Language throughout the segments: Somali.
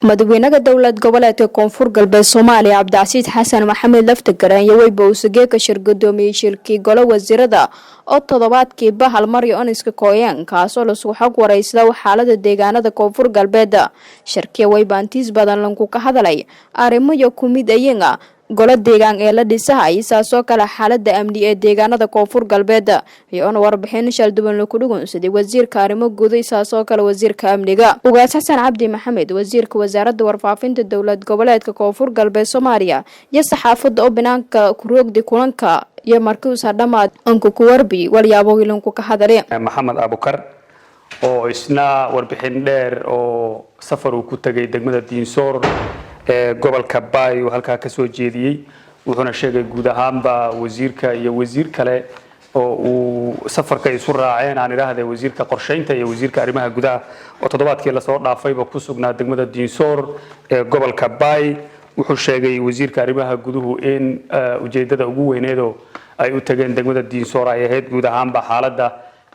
madaxweynaha dowlad goboleedka koonfur galbeed Soomaaliya Cabdicasiis Xasan Maxamed Laftagaraan iyo waybousige ka shirgudoomiye shirkii golo wasiirada oo toddobaadkii bahal maryo oniska kooyaan kaasoo la soo xog wareysada xaaladda deegaanada koonfur galbeed shirkii waybaantiis badan lanku ka hadalay arrimo iyo kumid ayaga golo deegaan ee la dhisahay saasoo kala xaaladda amni ee deegaanada koonfur galbeed iyo warbixin shal duwan lagu dhugunsaday wasiirka arrimo guud saasoo kala wasiirka amniga ugaas Xasan Cabdi Maxamed wasiirka wasaaradda warfaafinta dowlad goboleedka koonfur galbeed Soomaaliya iyo saxaafadda oo banaanka ku roogdi kulanka iyo markuus dhamaad anku ku warbi walyaabo wiilanku ka hadalay Maxamed Abukar oo isna warbixin dheer oo safar uu ku tagay degmada Diinsoor gobolka Baay oo halka ka soo jeediyay wuxuuna sheegay guud ahaanba wasiirka iyo wasiir kale oo uu safarka isu raaceen aan ilaahay wasiirka qorsheynta iyo wasiirka arrimaha gudaha oo toddobaadkii la soo dhaafayba ku sugnaa degmada Diinsoor gobolka Baay wuxuu sheegay wasiirka arrimaha guduhu in ujeedada ugu weyneedo ay u tageen degmada Diinsoor ay ahayd guud ahaanba xaaladda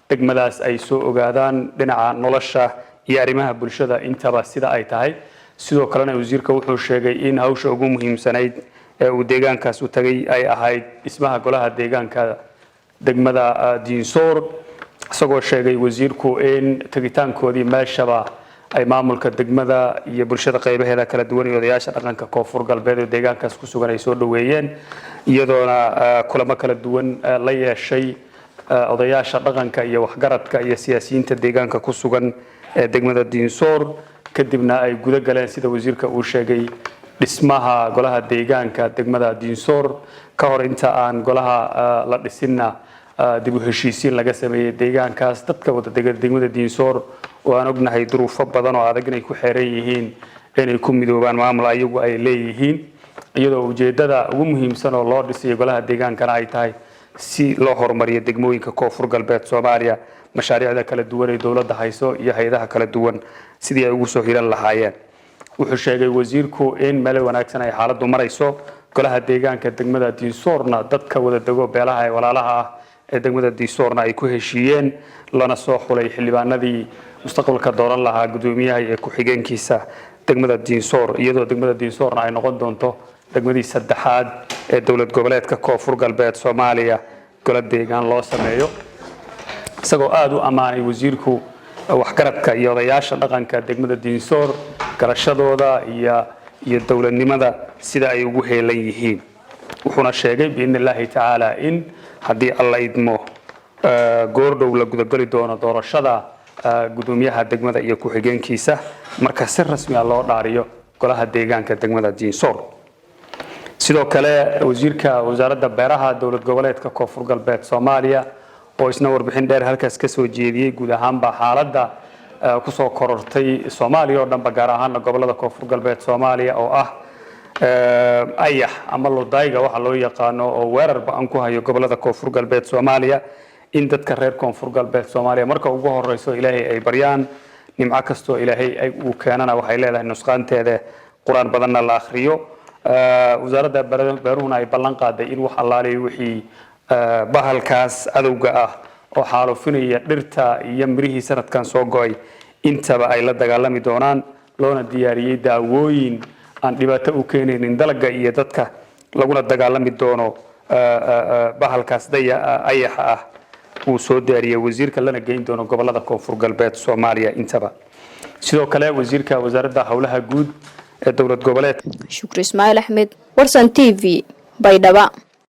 degmadaas ay soo ogaadaan dhinaca nolosha iyo arrimaha bulshada intaba sida ay tahay sidoo kalena wasiirka wuxuu sheegay in hawsha ugu muhiimsanayd ee uu deegaankaas u tagay ay ahayd dhismaha golaha deegaanka degmada Diinsoor isagoo sheegay wasiirku in tagitaankoodii meeshaba ay maamulka degmada iyo bulshada qaybaheeda kala duwan iyo odayaasha dhaqanka koonfur galbeed ee deegaankaas ku sugan ay soo dhaweeyeen iyadoona kulamo kala duwan la yeeshay odayaasha dhaqanka iyo waxgaradka iyo siyaasiyiinta deegaanka ku sugan ee degmada Diinsoor kadibna ay guda galeen sida wasiirka uu sheegay dhismaha golaha deegaanka degmada Diinsoor ka hor inta aan golaha la dhisinna dib u heshiisiin laga sameeyay deegaankaas dadka wada degmada Diinsoor oo aan ognahay duruufo badan oo adag inay ku xeeran yihiin inay ku midoobaan maamul ayagu ay leeyihiin iyadoo ujeedada ugu muhiimsan oo loo dhisay golaha deegaankana ay tahay si loo horumariyo degmooyinka koonfur galbeed Soomaaliya mashaariicda kala duwan ee dawladda hayso iyo hay'adaha kala duwan sidii ay ugu soo hiran lahaayeen wuxuu sheegay wasiirku in meel wanaagsan ay xaaladdu marayso golaha deegaanka degmada Diinsoorna dadka wada dago beelaha ee walaalaha ah ee degmada Diinsoorna ay ku heshiiyeen lana soo xulay xildhibaanadii mustaqbalka dooran lahaa gudoomiyaha ee ku xigeenkiisa degmada Diinsoor iyadoo degmada Diinsoorna ay noqon doonto degmadii saddexaad ee dowlad goboleedka koonfur galbeed Soomaaliya golo deegaan loo sameeyo isagoo aad u amaanay wasiirku waxgaradka iyo odayaasha dhaqanka degmada Diinsoor garashadooda iyo dawladnimada sida ay ugu heelan yihiin wuxuuna sheegay biidnillaahi tacaala in haddii alla idmo goordhow la gudagali doono doorashada gudoomiyaha degmada iyo ku xigeenkiisa marka si rasmi ah loo dhaariyo golaha deegaanka degmada Diinsoor sidoo kale wasiirka wasaaradda beeraha dowlad goboleedka koonfur galbeed Soomaaliya oo isna warbixin dheer halkaas ka soo jeediyay guud ahaanba xaaladda ku soo korortay Soomaaliya oo dhanba gaar ahaan gobolada koonfur galbeed Soomaaliya oo ah ayax ama lodayga waxa loo yaqaano oo weerar baan ku hayo gobolada koonfur galbeed Soomaaliya in dadka reer koonfur galbeed Soomaaliya marka ugu horeyso Ilaahay ay baryaan nimco kasto Ilaahay ay uu keenana waxay leedahay nusqaanteeda quraan badanna la akhriyo wasaaradda beeruhuna ay ballan qaaday in wax allaale wixii bahalkaas adowga ah oo xaalufinaya dhirta iyo mirihii sanadkan soo go'ay intaba ay la dagaalami doonaan loona diyaariyay daawooyin aan dhibaato u keenaynin dalagga iyo dadka laguna dagaalami doono bahalkaas ayaxa ah uu soo diyaariyay wasiirka lana geyn doono gobolada koonfur galbeed Soomaaliya intaba sidoo kale wasiirka wasaaradda hawlaha guud ee dowlad goboleedka Shukri Ismail Ahmed Warsan TV Baydhaba